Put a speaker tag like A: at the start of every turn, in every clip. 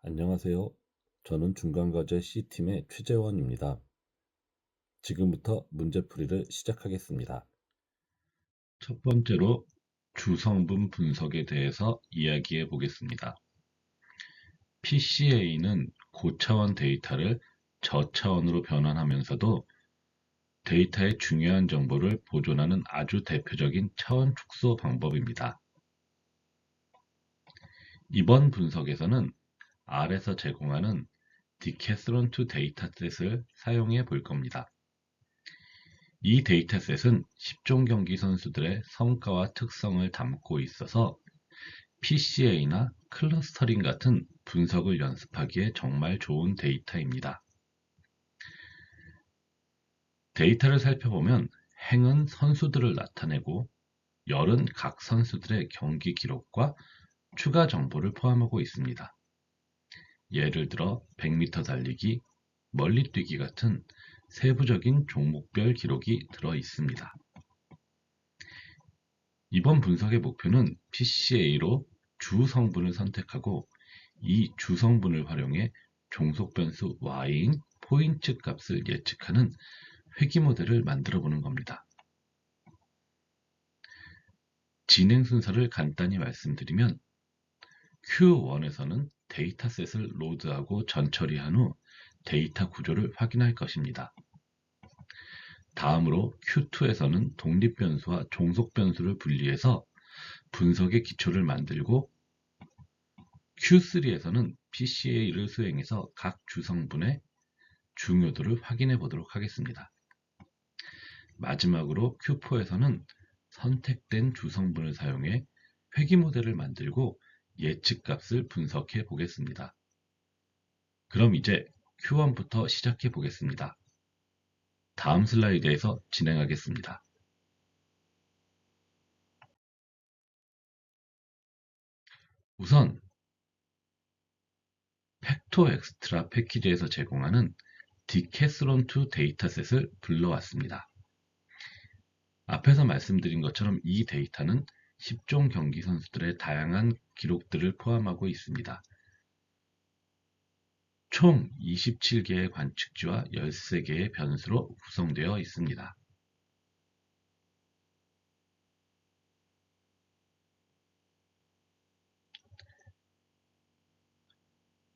A: 안녕하세요. 저는 중간과제 C팀의 최재원입니다. 지금부터 문제풀이를 시작하겠습니다.
B: 첫 번째로 주성분 분석에 대해서 이야기해 보겠습니다. PCA는 고차원 데이터를 저차원으로 변환하면서도 데이터의 중요한 정보를 보존하는 아주 대표적인 차원 축소 방법입니다. 이번 분석에서는 R에서 제공하는 디캐스론2 데이터셋을 사용해 볼 겁니다. 이 데이터셋은 10종 경기 선수들의 성과와 특성을 담고 있어서 PCA나 클러스터링 같은 분석을 연습하기에 정말 좋은 데이터입니다. 데이터를 살펴보면 행은 선수들을 나타내고 열은 각 선수들의 경기 기록과 추가 정보를 포함하고 있습니다. 예를 들어 100m 달리기, 멀리뛰기 같은 세부적인 종목별 기록이 들어 있습니다. 이번 분석의 목표는 PCA로 주 성분을 선택하고 이 주 성분을 활용해 종속 변수 y인 포인트 값을 예측하는 회귀 모델을 만들어 보는 겁니다. 진행 순서를 간단히 말씀드리면 Q1에서는 데이터셋을 로드하고 전처리한 후 데이터 구조를 확인할 것입니다. 다음으로 Q2에서는 독립 변수와 종속 변수를 분리해서 분석의 기초를 만들고 Q3에서는 PCA를 수행해서 각 주성분의 중요도를 확인해 보도록 하겠습니다. 마지막으로 Q4에서는 선택된 주성분을 사용해 회귀 모델을 만들고 예측값을 분석해 보겠습니다. 그럼 이제 Q1부터 시작해 보겠습니다. 다음 슬라이드에서 진행하겠습니다. 우선 팩토 엑스트라 패키지에서 제공하는 디캐스론2 데이터셋을 불러왔습니다. 앞에서 말씀드린 것처럼 이 데이터는 10종 경기 선수들의 다양한 기록들을 포함하고 있습니다. 총 27개의 관측지와 13개의 변수로 구성되어 있습니다.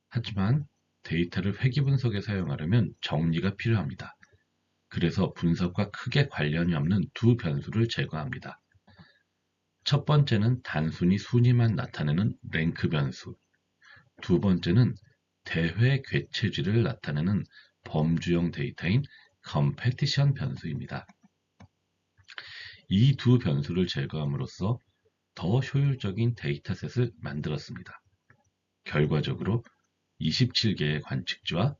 B: 하지만 데이터를 회귀 분석에 사용하려면 정리가 필요합니다. 그래서 분석과 크게 관련이 없는 두 변수를 제거합니다. 첫 번째는 단순히 순위만 나타내는 랭크 변수, 두 번째는 대회 개최지를 나타내는 범주형 데이터인 컴페티션 변수입니다. 이 두 변수를 제거함으로써 더 효율적인 데이터셋을 만들었습니다. 결과적으로 27개의 관측지와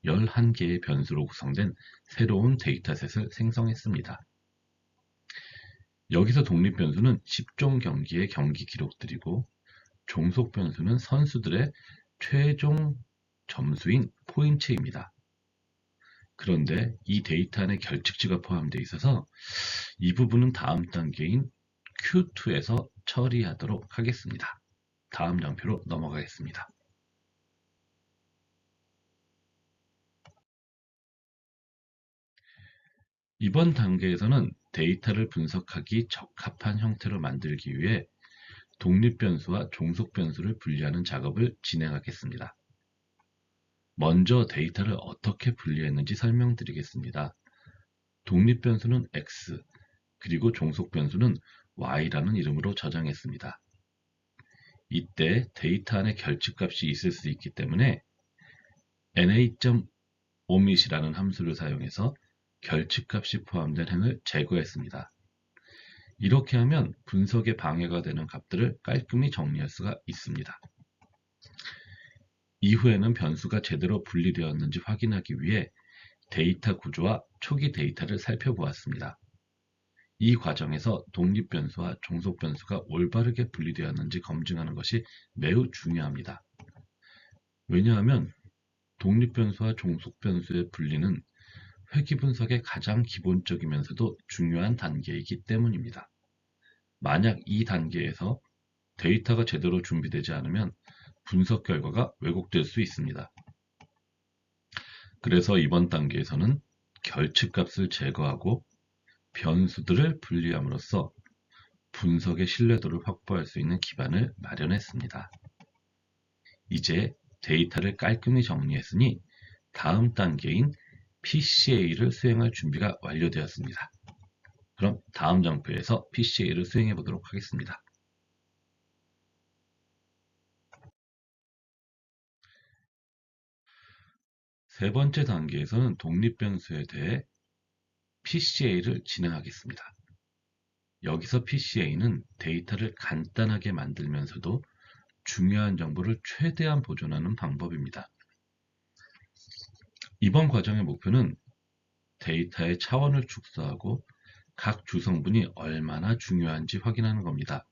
B: 11개의 변수로 구성된 새로운 데이터셋을 생성했습니다. 여기서 독립 변수는 10종 경기의 경기 기록들이고 종속 변수는 선수들의 최종 점수인 포인트입니다. 그런데 이 데이터 안에 결측지가 포함되어 있어서 이 부분은 다음 단계인 Q2에서 처리하도록 하겠습니다. 다음 장표로 넘어가겠습니다. 이번 단계에서는 데이터를 분석하기 적합한 형태로 만들기 위해 독립 변수와 종속 변수를 분리하는 작업을 진행하겠습니다. 먼저 데이터를 어떻게 분리했는지 설명드리겠습니다. 독립 변수는 X, 그리고 종속 변수는 Y라는 이름으로 저장했습니다. 이때 데이터 안에 결측값이 있을 수 있기 때문에 na.omit이라는 함수를 사용해서 결측값이 포함된 행을 제거했습니다. 이렇게 하면 분석에 방해가 되는 값들을 깔끔히 정리할 수가 있습니다. 이후에는 변수가 제대로 분리되었는지 확인하기 위해 데이터 구조와 초기 데이터를 살펴보았습니다. 이 과정에서 독립 변수와 종속 변수가 올바르게 분리되었는지 검증하는 것이 매우 중요합니다. 왜냐하면 독립 변수와 종속 변수의 분리는 회귀 분석의 가장 기본적이면서도 중요한 단계이기 때문입니다. 만약 이 단계에서 데이터가 제대로 준비되지 않으면 분석 결과가 왜곡될 수 있습니다. 그래서 이번 단계에서는 결측값을 제거하고 변수들을 분리함으로써 분석의 신뢰도를 확보할 수 있는 기반을 마련했습니다. 이제 데이터를 깔끔히 정리했으니 다음 단계인 PCA를 수행할 준비가 완료되었습니다. 그럼 다음 장표에서 PCA를 수행해 보도록 하겠습니다. 세 번째 단계에서는 독립변수에 대해 PCA를 진행하겠습니다. 여기서 PCA는 데이터를 간단하게 만들면서도 중요한 정보를 최대한 보존하는 방법입니다. 이번 과정의 목표는 데이터의 차원을 축소하고 각 주성분이 얼마나 중요한지 확인하는 겁니다.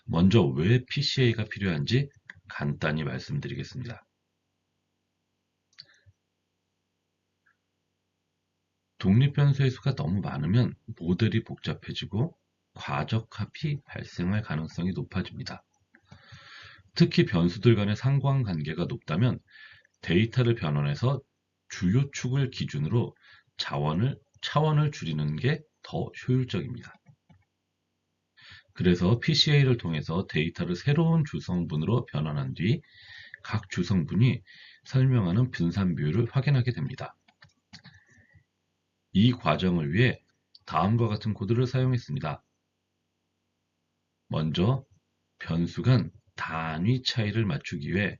B: 먼저 왜 PCA가 필요한지 간단히 말씀드리겠습니다. 독립변수의 수가 너무 많으면 모델이 복잡해지고 과적합이 발생할 가능성이 높아집니다. 특히 변수들 간의 상관관계가 높다면 데이터를 변환해서 주요 축을 기준으로 차원을 줄이는 게 더 효율적입니다. 그래서 PCA를 통해서 데이터를 새로운 주성분으로 변환한 뒤 각 주성분이 설명하는 분산 비율을 확인하게 됩니다. 이 과정을 위해 다음과 같은 코드를 사용했습니다. 먼저 변수 간 단위 차이를 맞추기 위해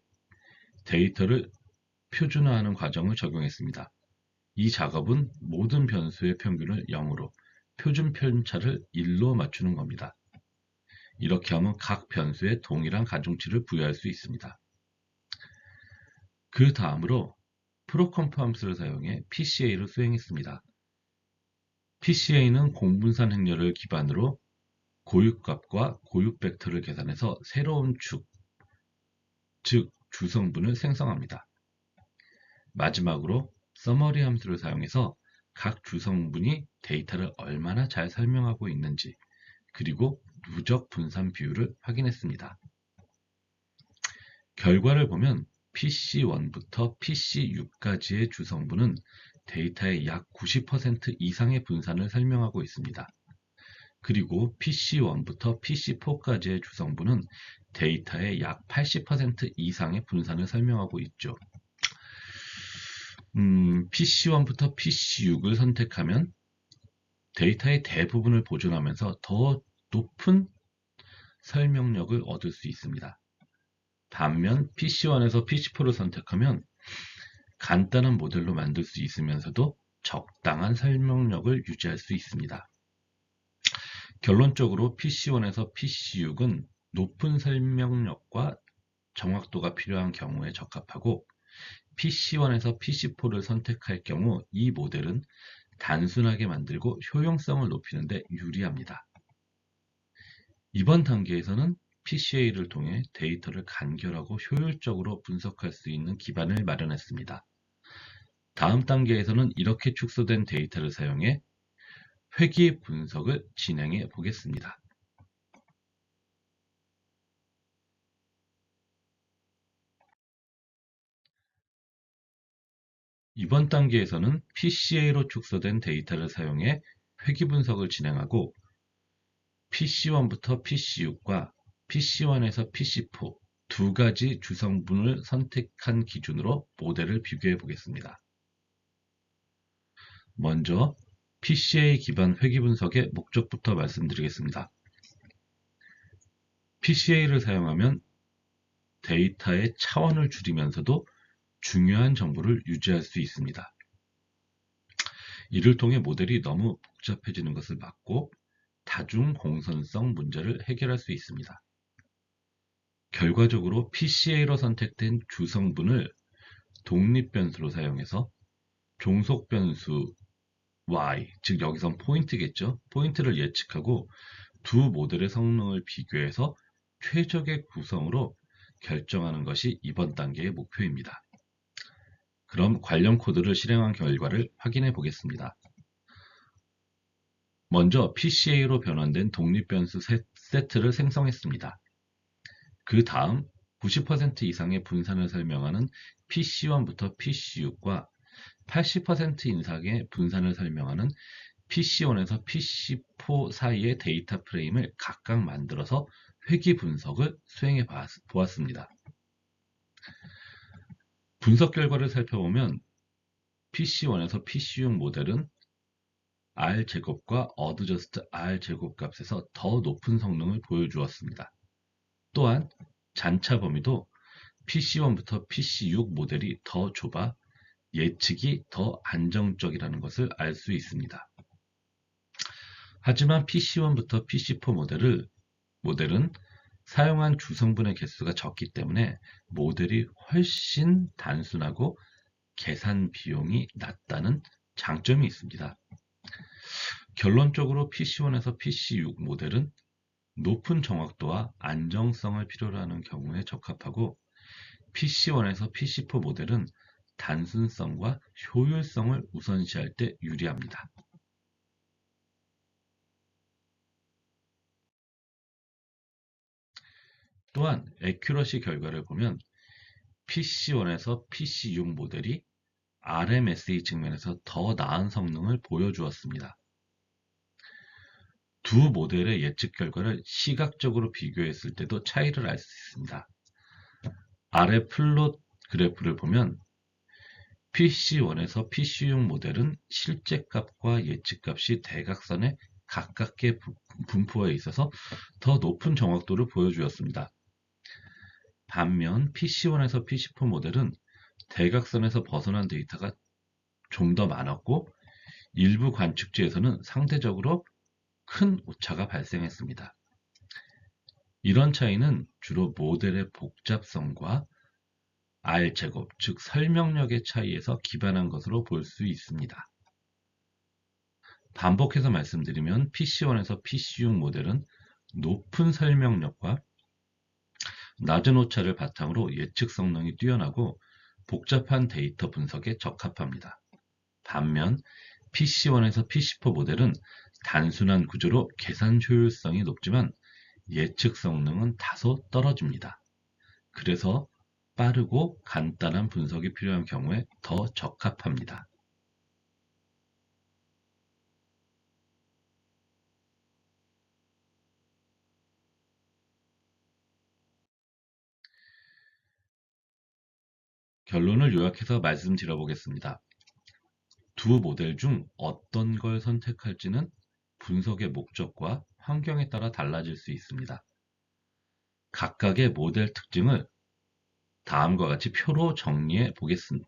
B: 데이터를 표준화하는 과정을 적용했습니다. 이 작업은 모든 변수의 평균을 0으로 표준 편차를 1로 맞추는 겁니다. 이렇게 하면 각 변수에 동일한 가중치를 부여할 수 있습니다. 그 다음으로 프로컴프 함수를 사용해 PCA를 수행했습니다. PCA는 공분산 행렬을 기반으로 고유값과 고유 벡터를 계산해서 새로운 축, 즉 주성분을 생성합니다. 마지막으로 서머리 함수를 사용해서 각 주성분이 데이터를 얼마나 잘 설명하고 있는지 그리고 누적 분산 비율을 확인했습니다. 결과를 보면 PC1부터 PC6까지의 주성분은 데이터의 약 90% 이상의 분산을 설명하고 있습니다. 그리고 PC1부터 PC4까지의 주성분은 데이터의 약 80% 이상의 분산을 설명하고 있죠. PC1부터 PC6을 선택하면 데이터의 대부분을 보존하면서 더 높은 설명력을 얻을 수 있습니다. 반면 PC1에서 PC4를 선택하면 간단한 모델로 만들 수 있으면서도 적당한 설명력을 유지할 수 있습니다. 결론적으로 PC1에서 PC6은 높은 설명력과 정확도가 필요한 경우에 적합하고 PC1에서 PC4를 선택할 경우 이 모델은 단순하게 만들고 효용성을 높이는 데 유리합니다. 이번 단계에서는 PCA를 통해 데이터를 간결하고 효율적으로 분석할 수 있는 기반을 마련했습니다. 다음 단계에서는 이렇게 축소된 데이터를 사용해 회귀 분석을 진행해 보겠습니다. 이번 단계에서는 PCA로 축소된 데이터를 사용해 회귀 분석을 진행하고 PC1부터 PC6과 PC1에서 PC4 두 가지 주성분을 선택한 기준으로 모델을 비교해 보겠습니다. 먼저 PCA 기반 회귀 분석의 목적부터 말씀드리겠습니다. PCA를 사용하면 데이터의 차원을 줄이면서도 중요한 정보를 유지할 수 있습니다. 이를 통해 모델이 너무 복잡해지는 것을 막고 다중 공선성 문제를 해결할 수 있습니다. 결과적으로 PCA로 선택된 주성분을 독립변수로 사용해서 종속변수 Y, 즉 여기선 포인트겠죠. 포인트를 예측하고 두 모델의 성능을 비교해서 최적의 구성으로 결정하는 것이 이번 단계의 목표입니다. 그럼 관련 코드를 실행한 결과를 확인해 보겠습니다. 먼저 PCA로 변환된 독립변수 세트를 생성했습니다. 그 다음 90% 이상의 분산을 설명하는 PC1부터 PC6과 80% 이상의 분산을 설명하는 PC1에서 PC4 사이의 데이터 프레임을 각각 만들어서 회귀 분석을 수행해 보았습니다. 분석 결과를 살펴보면 PC1에서 PC6 모델은 R제곱과 어드저스트 R제곱 값에서 더 높은 성능을 보여주었습니다. 또한 잔차 범위도 PC1부터 PC6 모델이 더 좁아 예측이 더 안정적이라는 것을 알 수 있습니다. 하지만 PC1부터 PC4 모델은 사용한 주성분의 개수가 적기 때문에 모델이 훨씬 단순하고 계산 비용이 낮다는 장점이 있습니다. 결론적으로 PC1에서 PC6 모델은 높은 정확도와 안정성을 필요로 하는 경우에 적합하고 PC1에서 PC4 모델은 단순성과 효율성을 우선시할 때 유리합니다. 또한 애큐러시 결과를 보면 PC1에서 PC6 모델이 RMSE 측면에서 더 나은 성능을 보여주었습니다. 두 모델의 예측 결과를 시각적으로 비교했을 때도 차이를 알 수 있습니다. 아래 플롯 그래프를 보면 PC1에서 PC6 모델은 실제값과 예측값이 대각선에 가깝게 분포해 있어서 더 높은 정확도를 보여주었습니다. 반면 PC1에서 PC4 모델은 대각선에서 벗어난 데이터가 좀 더 많았고 일부 관측지에서는 상대적으로 큰 오차가 발생했습니다. 이런 차이는 주로 모델의 복잡성과 R제곱, 즉 설명력의 차이에서 기반한 것으로 볼 수 있습니다. 반복해서 말씀드리면 PC1에서 PC6 모델은 높은 설명력과 낮은 오차를 바탕으로 예측 성능이 뛰어나고 복잡한 데이터 분석에 적합합니다. 반면 PC1에서 PC4 모델은 단순한 구조로 계산 효율성이 높지만 예측 성능은 다소 떨어집니다. 그래서 빠르고 간단한 분석이 필요한 경우에 더 적합합니다. 결론을 요약해서 말씀드려 보겠습니다. 두 모델 중 어떤 걸 선택할지는 분석의 목적과 환경에 따라 달라질 수 있습니다. 각각의 모델 특징을 다음과 같이 표로 정리해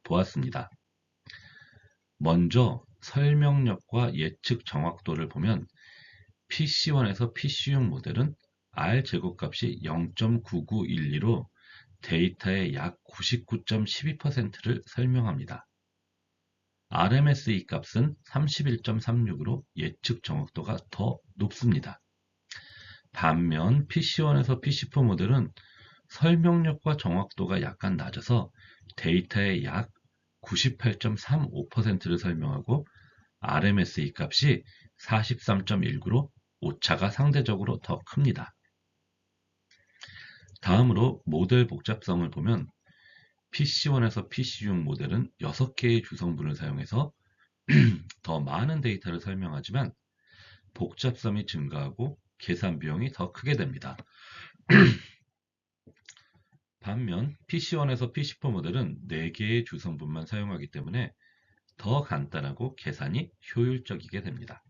B: 보았습니다. 먼저 설명력과 예측 정확도를 보면 PC1에서 PC6 모델은 R제곱값이 0.9912로 데이터의 약 99.12%를 설명합니다. RMSE 값은 31.36으로 예측 정확도가 더 높습니다. 반면 PC1에서 PC4 모델은 설명력과 정확도가 약간 낮아서 데이터의 약 98.35%를 설명하고 RMSE 값이 43.19로 오차가 상대적으로 더 큽니다. 다음으로 모델 복잡성을 보면 PC1에서 PC6 모델은 6개의 주성분을 사용해서 더 많은 데이터를 설명하지만 복잡성이 증가하고 계산 비용이 더 크게 됩니다. 반면 PC1에서 PC4 모델은 4개의 주성분만 사용하기 때문에 더 간단하고 계산이 효율적이게 됩니다.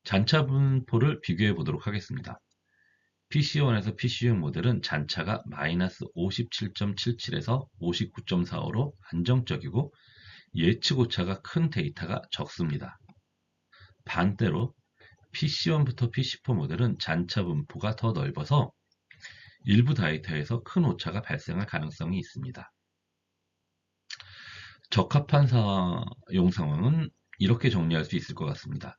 B: 잔차 분포를 비교해 보도록 하겠습니다. PC1에서 PC6 모델은 잔차가 마이너스 57.77에서 59.45로 안정적이고 예측 오차가 큰 데이터가 적습니다. 반대로 PC1부터 PC4 모델은 잔차 분포가 더 넓어서 일부 데이터에서 큰 오차가 발생할 가능성이 있습니다. 적합한 사용 상황은 이렇게 정리할 수 있을 것 같습니다.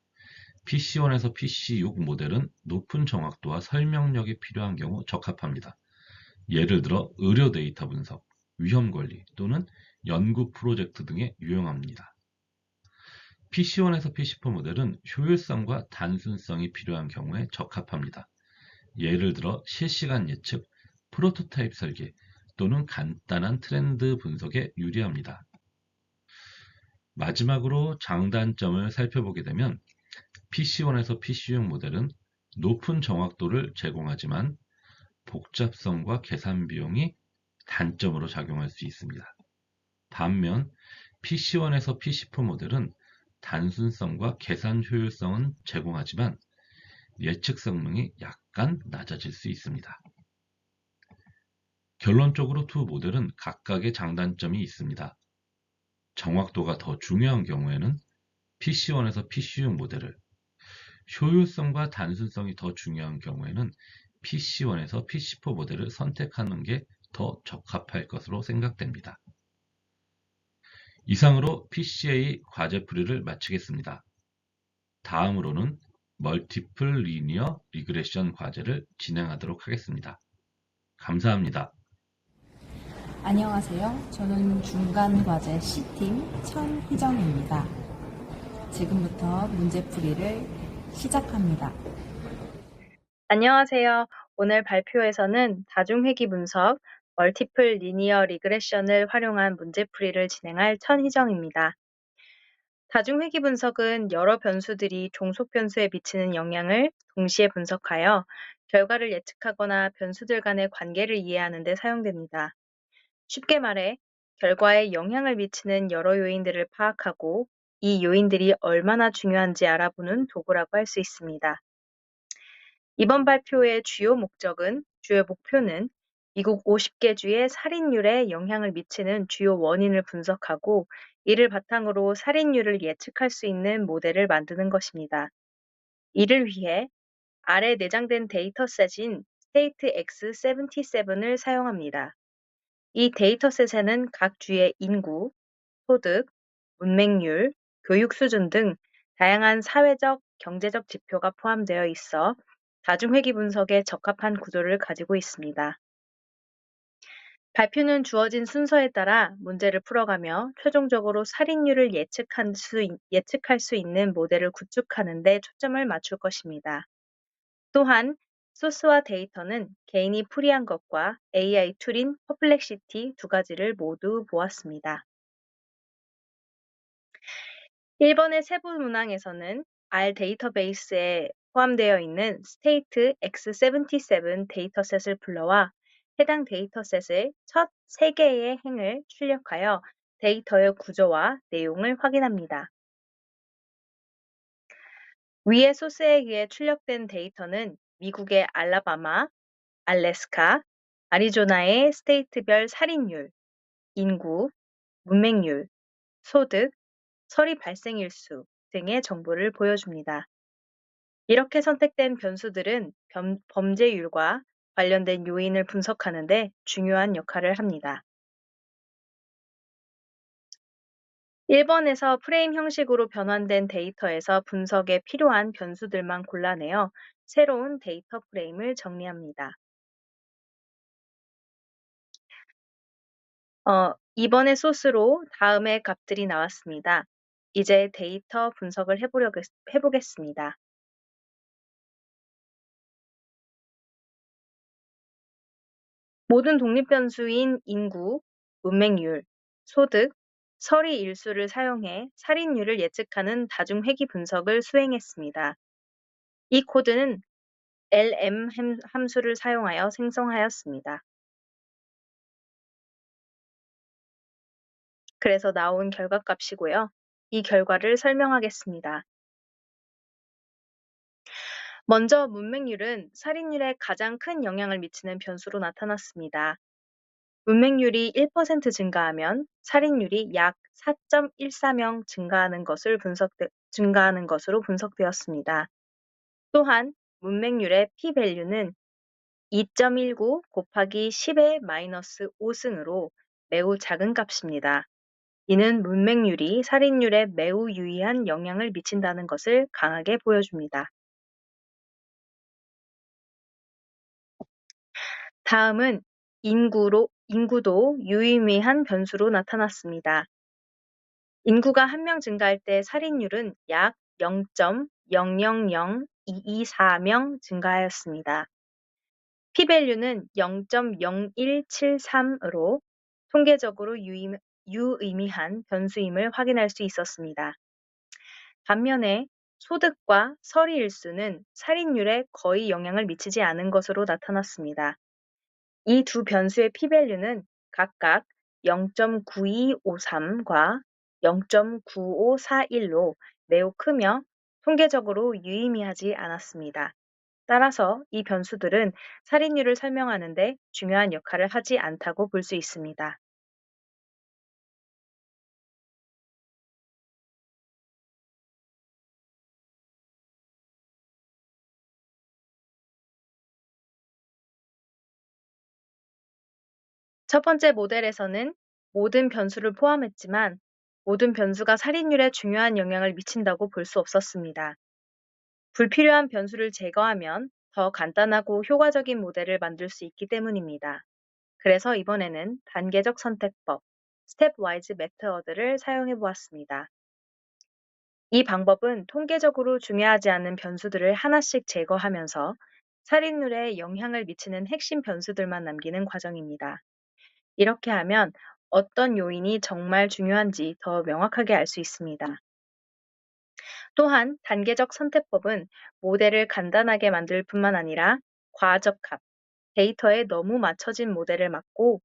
B: PC1에서 PC6 모델은 높은 정확도와 설명력이 필요한 경우 적합합니다. 예를 들어 의료 데이터 분석, 위험 관리 또는 연구 프로젝트 등에 유용합니다. PC1에서 PC4 모델은 효율성과 단순성이 필요한 경우에 적합합니다. 예를 들어 실시간 예측, 프로토타입 설계 또는 간단한 트렌드 분석에 유리합니다. 마지막으로 장단점을 살펴보게 되면 PC1에서 PC용 모델은 높은 정확도를 제공하지만 복잡성과 계산 비용이 단점으로 작용할 수 있습니다. 반면 PC1에서 PC4 모델은 단순성과 계산 효율성은 제공하지만 예측 성능이 약간 낮아질 수 있습니다. 결론적으로 두 모델은 각각의 장단점이 있습니다. 정확도가 더 중요한 경우에는 PC1에서 PC용 모델을, 효율성과 단순성이 더 중요한 경우에는 PC1에서 PC4 모델을 선택하는 게 더 적합할 것으로 생각됩니다. 이상으로 PCA 과제풀이를 마치겠습니다. 다음으로는 멀티플 리니어 리그레션 과제를 진행하도록 하겠습니다. 감사합니다.
C: 안녕하세요. 저는 중간과제 C팀 천희정입니다. 지금부터 문제풀이를 시작합니다.
D: 안녕하세요. 오늘 발표에서는 다중회귀 분석, 멀티플 리니어 리그레션을 활용한 문제풀이를 진행할 천희정입니다. 다중회귀 분석은 여러 변수들이 종속 변수에 미치는 영향을 동시에 분석하여 결과를 예측하거나 변수들 간의 관계를 이해하는 데 사용됩니다. 쉽게 말해 결과에 영향을 미치는 여러 요인들을 파악하고 이 요인들이 얼마나 중요한지 알아보는 도구라고 할 수 있습니다. 이번 발표의 주요 목표는 미국 50개 주의 살인율에 영향을 미치는 주요 원인을 분석하고 이를 바탕으로 살인율을 예측할 수 있는 모델을 만드는 것입니다. 이를 위해 아래 내장된 데이터셋인 State X77을 사용합니다. 이 데이터셋에는 각 주의 인구, 소득, 문맹률, 교육 수준 등 다양한 사회적, 경제적 지표가 포함되어 있어 다중회귀 분석에 적합한 구조를 가지고 있습니다. 발표는 주어진 순서에 따라 문제를 풀어가며 최종적으로 살인율을 예측할 수 있는 모델을 구축하는 데 초점을 맞출 것입니다. 또한 소스와 데이터는 개인이 풀이한 것과 AI 툴인 퍼플렉시티 두 가지를 모두 보았습니다. 1번의 세부 문항에서는 R 데이터베이스에 포함되어 있는 State X77 데이터셋을 불러와 해당 데이터셋의 첫 3개의 행을 출력하여 데이터의 구조와 내용을 확인합니다. 위의 소스에 의해 출력된 데이터는 미국의 알라바마, 알래스카, 아리조나의 스테이트별 살인율, 인구, 문맹률, 소득, 서리 발생일수 등의 정보를 보여줍니다. 이렇게 선택된 변수들은 범죄율과 관련된 요인을 분석하는 데 중요한 역할을 합니다. 1번에서 프레임 형식으로 변환된 데이터에서 분석에 필요한 변수들만 골라내어 새로운 데이터 프레임을 정리합니다. 2번의 소스로 다음의 값들이 나왔습니다. 이제 데이터 분석을 해보겠습니다. 모든 독립변수인 인구, 문맹률, 소득, 서리 일수를 사용해 살인율을 예측하는 다중회귀 분석을 수행했습니다. 이 코드는 lm 함수를 사용하여 생성하였습니다. 그래서 나온 결과값이고요. 이 결과를 설명하겠습니다. 먼저 문맹률은 살인율에 가장 큰 영향을 미치는 변수로 나타났습니다. 문맹률이 1% 증가하면 살인율이 약 4.140 증가하는 것으로 분석되었습니다. 또한 문맹률의 p-value는 2.19 곱하기 10의 마이너스 5승으로 매우 작은 값입니다. 이는 문맹률이 살인율에 매우 유의한 영향을 미친다는 것을 강하게 보여줍니다. 다음은 인구도 유의미한 변수로 나타났습니다. 인구가 1명 증가할 때 살인율은 약 0.000224명 증가하였습니다. p-value는 0.0173으로 통계적으로 유의미한 변수임을 확인할 수 있었습니다. 반면에 소득과 서리일수는 살인율에 거의 영향을 미치지 않은 것으로 나타났습니다. 이 두 변수의 p-value는 각각 0.9253과 0.9541로 매우 크며 통계적으로 유의미하지 않았습니다. 따라서 이 변수들은 살인율을 설명하는 데 중요한 역할을 하지 않다고 볼 수 있습니다. 첫 번째 모델에서는 모든 변수를 포함했지만 모든 변수가 살인율에 중요한 영향을 미친다고 볼 수 없었습니다. 불필요한 변수를 제거하면 더 간단하고 효과적인 모델을 만들 수 있기 때문입니다. 그래서 이번에는 단계적 선택법, 스텝와이즈 메터드를 사용해 보았습니다. 이 방법은 통계적으로 중요하지 않은 변수들을 하나씩 제거하면서 살인율에 영향을 미치는 핵심 변수들만 남기는 과정입니다. 이렇게 하면 어떤 요인이 정말 중요한지 더 명확하게 알 수 있습니다. 또한 단계적 선택법은 모델을 간단하게 만들 뿐만 아니라 과적 합, 데이터에 너무 맞춰진 모델을 막고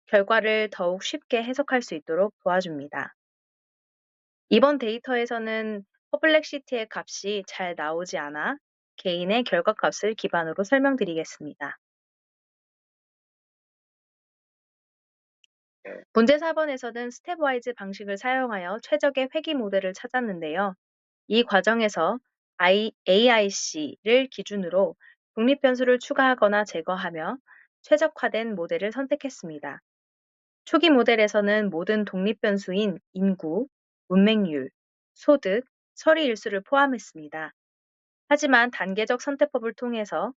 D: 결과를 더욱 쉽게 해석할 수 있도록 도와줍니다. 이번 데이터에서는 퍼플렉시티의 값이 잘 나오지 않아 개인의 결과값을 기반으로 설명드리겠습니다. 문제 4번에서는 스텝와이즈 방식을 사용하여 최적의 회귀 모델을 찾았는데요. 이 과정에서 AIC를 기준으로 독립변수를 추가하거나 제거하며 최적화된 모델을 선택했습니다. 초기 모델에서는 모든 독립변수인 인구, 문맹률, 소득, 서리일수를 포함했습니다. 하지만 단계적 선택법을 통해서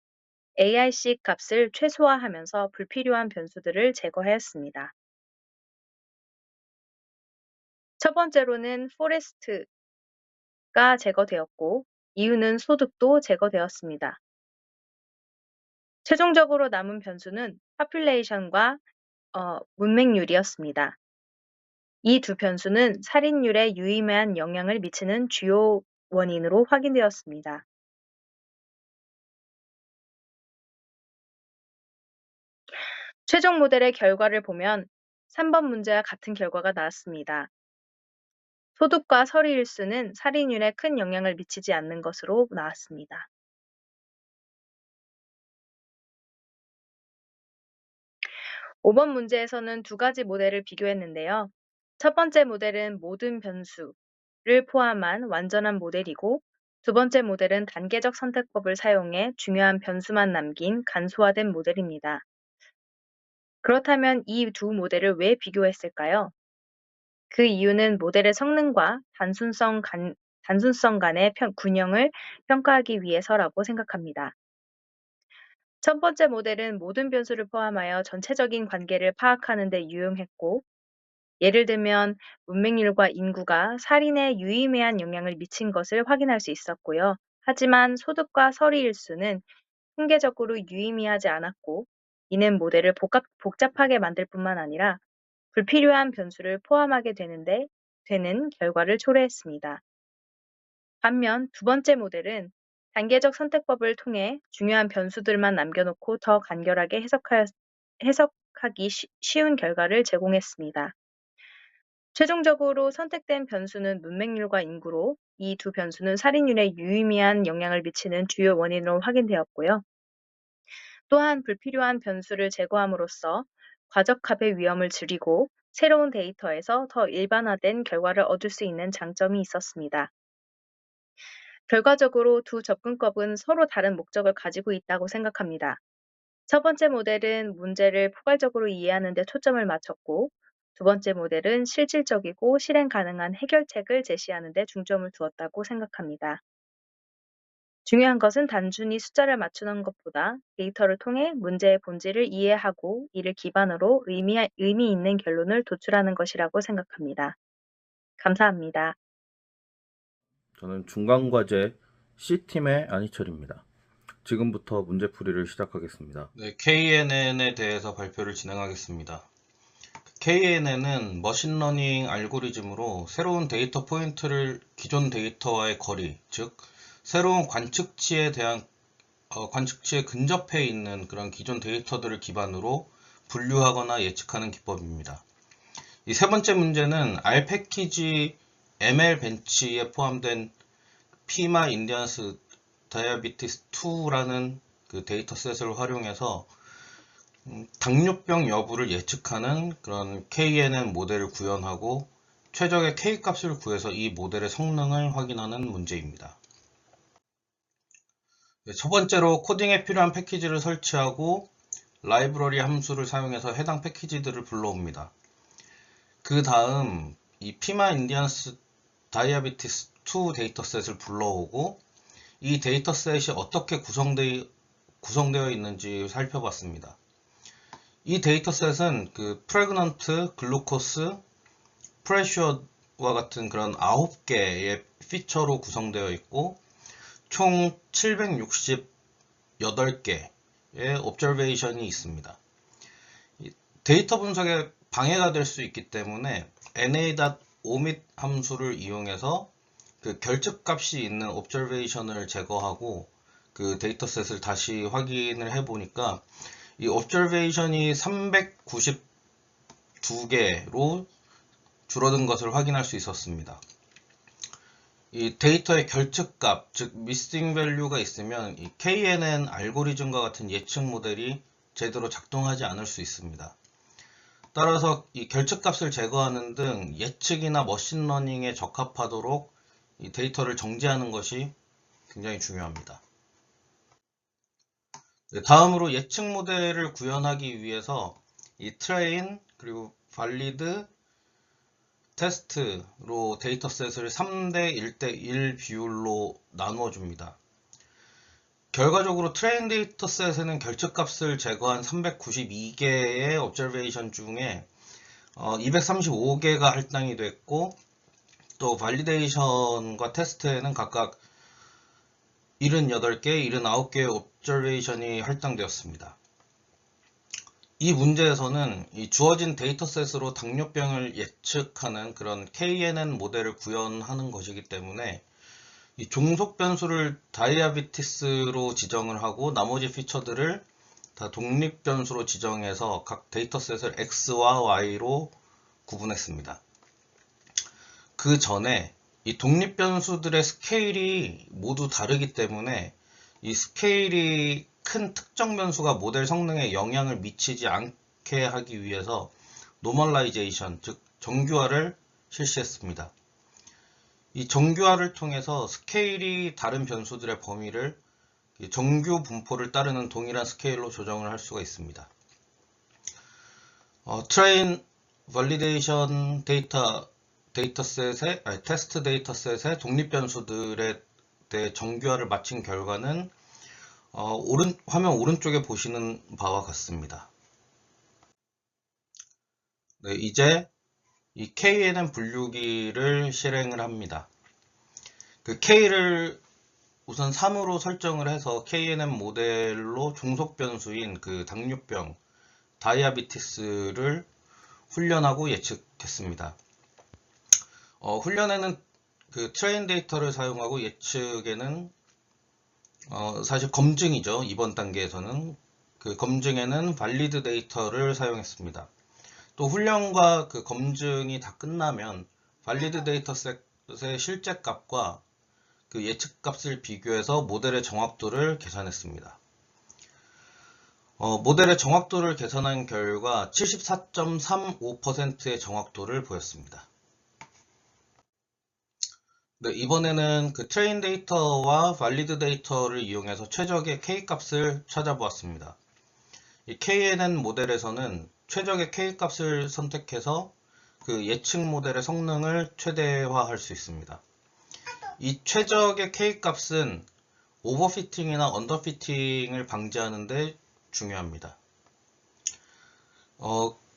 D: AIC 값을 최소화하면서 불필요한 변수들을 제거하였습니다. 첫 번째로는 포레스트가 제거되었고 이유는 소득도 제거되었습니다. 최종적으로 남은 변수는 population과 문맹률이었습니다. 이 두 변수는 살인율에 유의미한 영향을 미치는 주요 원인으로 확인되었습니다. 최종 모델의 결과를 보면 3번 문제와 같은 결과가 나왔습니다. 소득과 서리일수는 살인율에 큰 영향을 미치지 않는 것으로 나왔습니다. 5번 문제에서는 두 가지 모델을 비교했는데요. 첫 번째 모델은 모든 변수를 포함한 완전한 모델이고 두 번째 모델은 단계적 선택법을 사용해 중요한 변수만 남긴 간소화된 모델입니다. 그렇다면 이 두 모델을 왜 비교했을까요? 그 이유는 모델의 성능과 단순성 간의 균형을 평가하기 위해서라고 생각합니다. 첫 번째 모델은 모든 변수를 포함하여 전체적인 관계를 파악하는 데 유용했고, 예를 들면 문맹률과 인구가 살인에 유의미한 영향을 미친 것을 확인할 수 있었고요. 하지만 소득과 서리일수는 통계적으로 유의미하지 않았고, 이는 모델을 복잡하게 만들 뿐만 아니라 불필요한 변수를 포함하게 되는 결과를 초래했습니다. 반면 두 번째 모델은 단계적 선택법을 통해 중요한 변수들만 남겨놓고 더 간결하게 해석하기 쉬운 결과를 제공했습니다. 최종적으로 선택된 변수는 문맹률과 인구로 이 두 변수는 살인율에 유의미한 영향을 미치는 주요 원인으로 확인되었고요. 또한 불필요한 변수를 제거함으로써 과적합의 위험을 줄이고 새로운 데이터에서 더 일반화된 결과를 얻을 수 있는 장점이 있었습니다. 결과적으로 두 접근법은 서로 다른 목적을 가지고 있다고 생각합니다. 첫 번째 모델은 문제를 포괄적으로 이해하는 데 초점을 맞췄고, 두 번째 모델은 실질적이고 실행 가능한 해결책을 제시하는 데 중점을 두었다고 생각합니다. 중요한 것은 단순히 숫자를 맞추는 것보다 데이터를 통해 문제의 본질을 이해하고 이를 기반으로 의미 있는 결론을 도출하는 것이라고 생각합니다. 감사합니다.
E: 저는 중간과제 C팀의 안희철입니다. 지금부터 문제풀이를 시작하겠습니다.
F: 네, KNN에 대해서 발표를 진행하겠습니다. KNN은 머신러닝 알고리즘으로 새로운 데이터 포인트를 기존 데이터와의 거리, 즉 새로운 관측치에 대한 관측치에 근접해 있는 그런 기존 데이터들을 기반으로 분류하거나 예측하는 기법입니다. 이 세 번째 문제는 R 패키지 ML 벤치에 포함된 피마 인디언스 다이아비티스 2라는 그 데이터셋을 활용해서 당뇨병 여부를 예측하는 그런 KNN 모델을 구현하고 최적의 K 값을 구해서 이 모델의 성능을 확인하는 문제입니다. 첫 번째로 코딩에 필요한 패키지를 설치하고 라이브러리 함수를 사용해서 해당 패키지들을 불러옵니다. 그 다음 이 피마 인디언스 다이아비티스 2 데이터셋을 불러오고 이 데이터셋이 어떻게 구성되어 있는지 살펴봤습니다. 이 데이터셋은 그 프레그넌트, 글루코스, 프레셔와 같은 그런 9개의 피처로 구성되어 있고 총 768개의 옵저베이션이 있습니다. 데이터 분석에 방해가 될 수 있기 때문에 na.omit 함수를 이용해서 그 결측값이 있는 옵저베이션을 제거하고 그 데이터셋을 다시 확인을 해보니까 이 옵저베이션이 392개로 줄어든 것을 확인할 수 있었습니다. 이 데이터의 결측값, 즉 missing value가 있으면 이 KNN 알고리즘과 같은 예측 모델이 제대로 작동하지 않을 수 있습니다. 따라서 이 결측값을 제거하는 등 예측이나 머신러닝에 적합하도록 이 데이터를 정제하는 것이 굉장히 중요합니다. 다음으로 예측 모델을 구현하기 위해서 이 트레인 그리고 발리드 테스트로 데이터셋을 3대 1대1 비율로 나누어 줍니다. 결과적으로 트레인 데이터셋에는 결측값을 제거한 392개의 observation 중에 235개가 할당이 됐고 또 발리데이션과 테스트에는 각각 78개, 79개의 observation이 할당되었습니다. 이 문제에서는 이 주어진 데이터셋으로 당뇨병을 예측하는 그런 KNN 모델을 구현하는 것이기 때문에 이 종속 변수를 다이아비티스로 지정을 하고 나머지 피처들을 다 독립 변수로 지정해서 각 데이터셋을 X와 Y로 구분했습니다. 그 전에 이 독립 변수들의 스케일이 모두 다르기 때문에 이 스케일이 큰 특정 변수가 모델 성능에 영향을 미치지 않게 하기 위해서 노멀라이제이션, 즉 정규화를 실시했습니다. 이 정규화를 통해서 스케일이 다른 변수들의 범위를 정규 분포를 따르는 동일한 스케일로 조정을 할 수가 있습니다. 트레인 발리데이션 데이터셋의 테스트 데이터셋의 독립 변수들에 대해 정규화를 마친 결과는 화면 오른쪽에 보시는 바와 같습니다. 네, 이제 이 KNN 분류기를 실행을 합니다. 그 K를 우선 3으로 설정을 해서 KNN 모델로 종속 변수인 그 당뇨병, 다이아비티스를 훈련하고 예측했습니다. 훈련에는 그 트레인 데이터를 사용하고 예측에는 사실 검증이죠. 이번 단계에서는 그 검증에는 발리드 데이터를 사용했습니다. 또 훈련과 그 검증이 다 끝나면 발리드 데이터셋의 실제 값과 그 예측 값을 비교해서 모델의 정확도를 계산했습니다. 모델의 정확도를 계산한 결과 74.35%의 정확도를 보였습니다. 네, 이번에는 그 트레인 데이터와 발리드 데이터를 이용해서 최적의 K 값을 찾아보았습니다. 이 KNN 모델에서는 최적의 K 값을 선택해서 그 예측 모델의 성능을 최대화할 수 있습니다. 이 최적의 K 값은 오버피팅이나 언더피팅을 방지하는 데 중요합니다.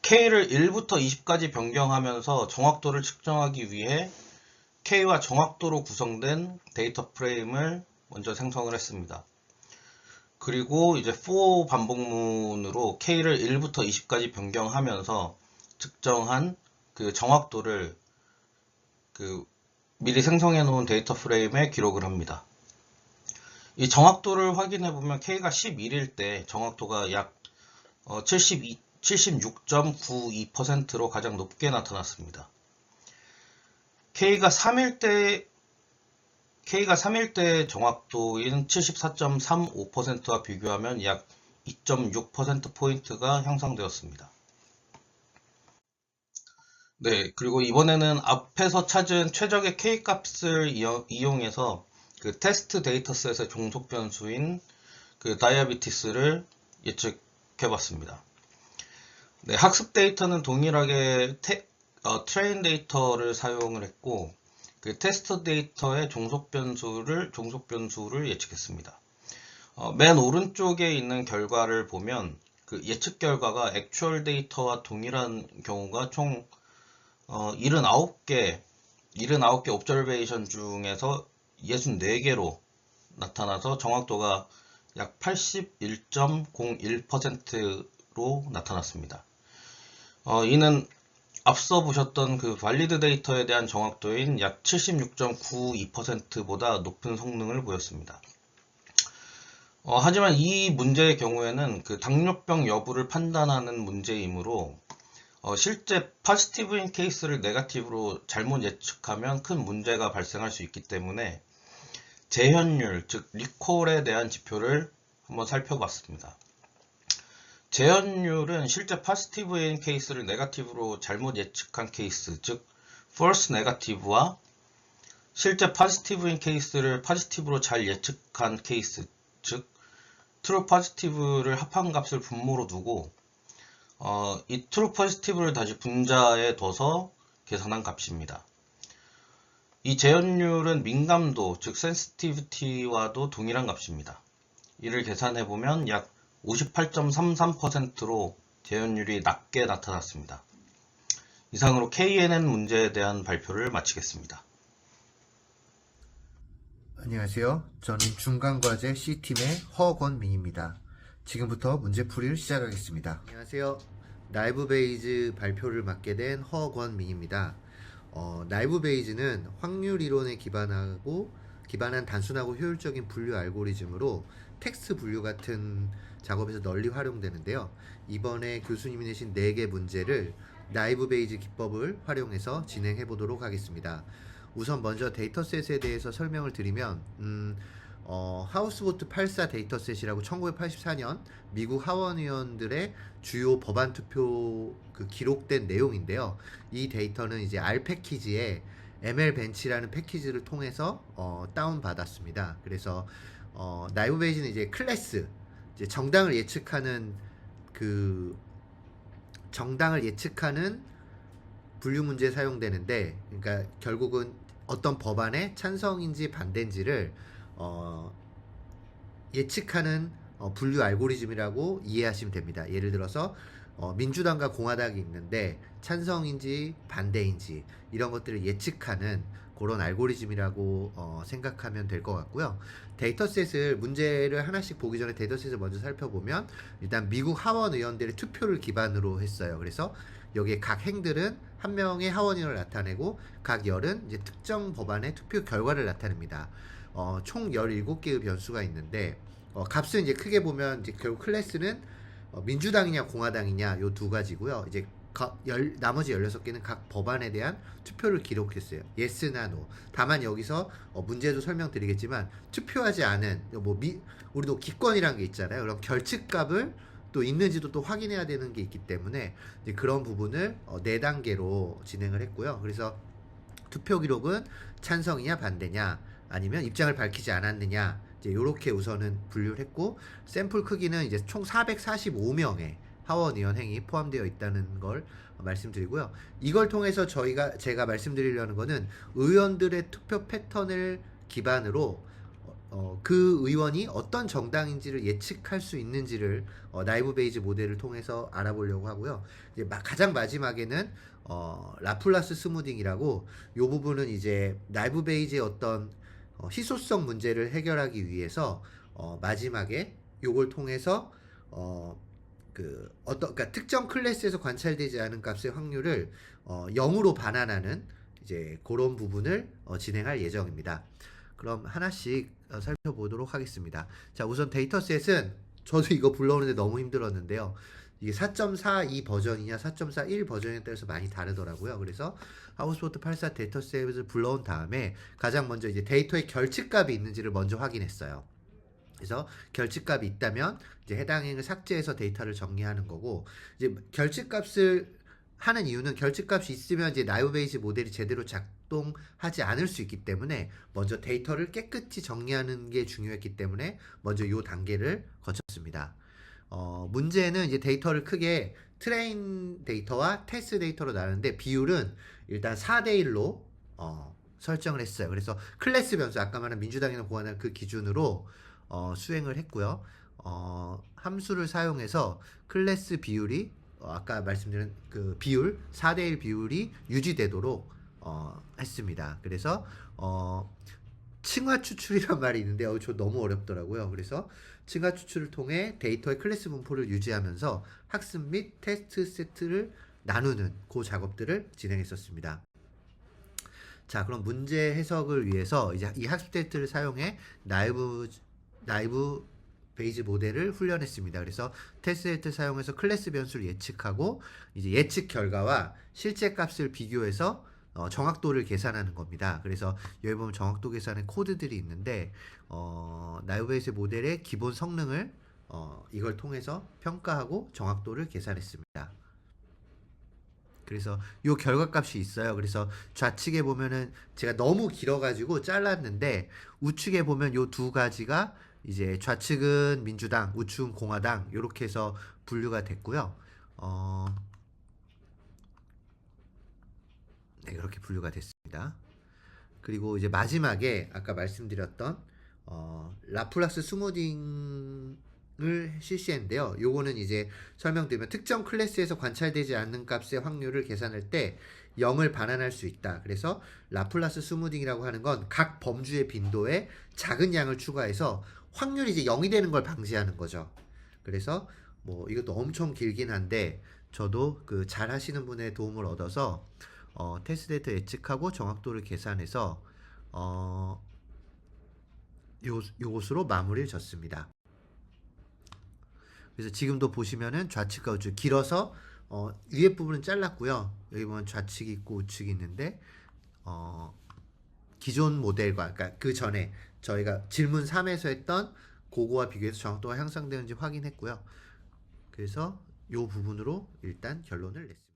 F: K를 1부터 20까지 변경하면서 정확도를 측정하기 위해 K와 정확도로 구성된 데이터 프레임을 먼저 생성을 했습니다. 그리고 이제 for 반복문으로 K를 1부터 20까지 변경하면서 측정한 그 정확도를 미리 생성해 놓은 데이터 프레임에 기록을 합니다. 이 정확도를 확인해 보면 K가 11일 때 정확도가 약 76.92%로 가장 높게 나타났습니다. K가 3일 때 정확도인 74.35%와 비교하면 약 2.6%포인트가 향상되었습니다. 네, 그리고 이번에는 앞에서 찾은 최적의 K 값을 이용해서 그 테스트 데이터셋의 종속 변수인 그 다이아비티스를 예측해 봤습니다. 네, 학습 데이터는 동일하게 트레인 데이터를 사용을 했고, 그 테스트 데이터의 종속 변수를 예측했습니다. 맨 오른쪽에 있는 결과를 보면 그 예측 결과가 액추얼 데이터와 동일한 경우가 총 79개 옵저베이션 중에서 64개로 나타나서 정확도가 약 81.01%로 나타났습니다. 이는 앞서 보셨던 그 발리드 데이터에 대한 정확도인 약 76.92%보다 높은 성능을 보였습니다. 하지만 이 문제의 경우에는 그 당뇨병 여부를 판단하는 문제이므로 실제 포지티브인 케이스를 네거티브로 잘못 예측하면 큰 문제가 발생할 수 있기 때문에 재현율, 즉 리콜에 대한 지표를 한번 살펴봤습니다. 재현율은 실제 포지티브인 케이스를 네거티브로 잘못 예측한 케이스, 즉 false negative와 실제 포지티브인 케이스를 포지티브로 잘 예측한 케이스, 즉 true positive를 합한 값을 분모로 두고 이 true positive를 다시 분자에 둬서 계산한 값입니다. 이 재현율은 민감도, 즉 sensitivity와도 동일한 값입니다. 이를 계산해보면 약 58.33%로 재현율이 낮게 나타났습니다. 이상으로 KNN 문제에 대한 발표를 마치겠습니다.
G: 안녕하세요. 저는 중간과제 C팀의 허권민입니다. 지금부터 문제풀이를 시작하겠습니다. 안녕하세요. 나이브 베이즈 발표를 맡게 된 허권민입니다. 나이브 베이즈는 확률 이론에 기반한 단순하고 효율적인 분류 알고리즘으로 텍스트 분류 같은 작업에서 널리 활용되는데요. 이번에 교수님이 내신 4개 문제를 나이브 베이즈 기법을 활용해서 진행해 보도록 하겠습니다. 우선 먼저 데이터셋에 대해서 설명을 드리면 하우스보트 84 데이터셋이라고 1984년 미국 하원의원들의 주요 법안 투표 기록된 내용인데요. 이 데이터는 이제 R 패키지에 ML 벤치라는 패키지를 통해서 다운받았습니다. 그래서 나이브 베이지는 이제 클래스, 이제 정당을 예측하는 분류 문제에 사용되는데, 그러니까 결국은 어떤 법안의 찬성인지 반대인지를 예측하는 분류 알고리즘이라고 이해하시면 됩니다. 예를 들어서 민주당과 공화당이 있는데 찬성인지 반대인지 이런 것들을 예측하는 그런 알고리즘이라고 생각하면 될 것 같고요. 문제를 하나씩 보기 전에 데이터셋을 먼저 살펴보면, 일단 미국 하원 의원들의 투표를 기반으로 했어요. 그래서 여기에 각 행들은 한 명의 하원의원을 나타내고 각 열은 이제 특정 법안의 투표 결과를 나타냅니다. 총 17개의 변수가 있는데, 값은 이제 크게 보면 이제 결국 클래스는 민주당이냐 공화당이냐 요 두 가지고요. 이제 나머지 16개는 각 법안에 대한 투표를 기록했어요. Yes나 No. 다만 여기서 문제도 설명드리겠지만 투표하지 않은 우리도 기권이라는 게 있잖아요. 그럼 결측값을 또 있는지도 또 확인해야 되는 게 있기 때문에 이제 그런 부분을 4단계로 진행을 했고요. 그래서 투표 기록은 찬성이냐 반대냐 아니면 입장을 밝히지 않았느냐, 이제 이렇게 우선은 분류를 했고, 샘플 크기는 이제 총 445명의 하원의원 행위 포함되어 있다는 걸 말씀드리고요. 이걸 통해서 제가 말씀드리려는 거는 의원들의 투표 패턴을 기반으로 그 의원이 어떤 정당인지를 예측할 수 있는지를 나이브 베이즈 모델을 통해서 알아보려고 하고요. 이제 가장 마지막에는 라플라스 스무딩이라고, 이 부분은 이제 나이브 베이즈의 어떤 희소성 문제를 해결하기 위해서 마지막에 요걸 통해서 그러니까 특정 클래스에서 관찰되지 않은 값의 확률을 0으로 반환하는 이제 그런 부분을 진행할 예정입니다. 그럼 하나씩 살펴보도록 하겠습니다. 자, 우선 데이터셋은 저도 이거 불러오는데 너무 힘들었는데요. 이게 4.42 버전이냐 4.41 버전에 따라서 많이 다르더라고요. 그래서 하우스포트 84 데이터셋을 불러온 다음에 가장 먼저 이제 데이터의 결칙값이 있는지를 먼저 확인했어요. 그래서 결칙값이 있다면 이제 해당 행을 삭제해서 데이터를 정리하는 거고, 이제 결칙값을 하는 이유는 결칙값이 있으면 이제 나이브 베이지 모델이 제대로 작동하지 않을 수 있기 때문에 먼저 데이터를 깨끗이 정리하는 게 중요했기 때문에 먼저 이 단계를 거쳤습니다. 문제는 이제 데이터를 크게 트레인 데이터와 테스트 데이터로 나누는데 비율은 일단 4대1로 설정을 했어요. 그래서 클래스 변수, 아까 말한 민주당이나 공화당 그 기준으로 수행을 했고요. 함수를 사용해서 클래스 비율이 아까 말씀드린 그 비율 4대1 비율이 유지되도록 했습니다. 그래서 층화 추출이란 말이 있는데 저 너무 어렵더라고요. 그래서 층화 추출을 통해 데이터의 클래스 분포를 유지하면서 학습 및 테스트 세트를 나누는 그 작업들을 진행했었습니다. 자, 그럼 문제 해석을 위해서 이제 이 학습 데이터를 사용해 나이브 베이지 모델을 훈련했습니다. 그래서 테스트 데이터를 사용해서 클래스 변수를 예측하고 이제 예측 결과와 실제 값을 비교해서 정확도를 계산하는 겁니다. 그래서 여기 보면 정확도 계산의 코드들이 있는데 나이브 베이지 모델의 기본 성능을 이걸 통해서 평가하고 정확도를 계산했습니다. 그래서 요 결과값이 있어요. 그래서 좌측에 보면은 제가 너무 길어가지고 잘랐는데 우측에 보면 요 두 가지가 이제 좌측은 민주당, 우측은 공화당 이렇게 해서 분류가 됐고요. 네, 그렇게 분류가 됐습니다. 그리고 이제 마지막에 아까 말씀드렸던 라플라스 스무딩을 실시했는데요. 요거는 이제 설명드리면 특정 클래스에서 관찰되지 않는 값의 확률을 계산할 때 0을 반환할 수 있다. 그래서 라플라스 스무딩이라고 하는 건 각 범주의 빈도에 작은 양을 추가해서 확률이 이제 0이 되는 걸 방지하는 거죠. 그래서 뭐 이것도 엄청 길긴 한데 저도 그 잘 하시는 분의 도움을 얻어서 테스트 데이터 예측하고 정확도를 계산해서 요것으로 마무리를 졌습니다. 그래서 지금도 보시면은 좌측과 우측 길어서 위에 부분은 잘랐고요. 여기 보면 좌측이 있고 우측이 있는데 기존 모델과 그러니까 그 전에 저희가 질문 3에서 했던 그거와 비교해서 정확도가 향상되는지 확인했고요. 그래서 이 부분으로 일단 결론을 냈습니다.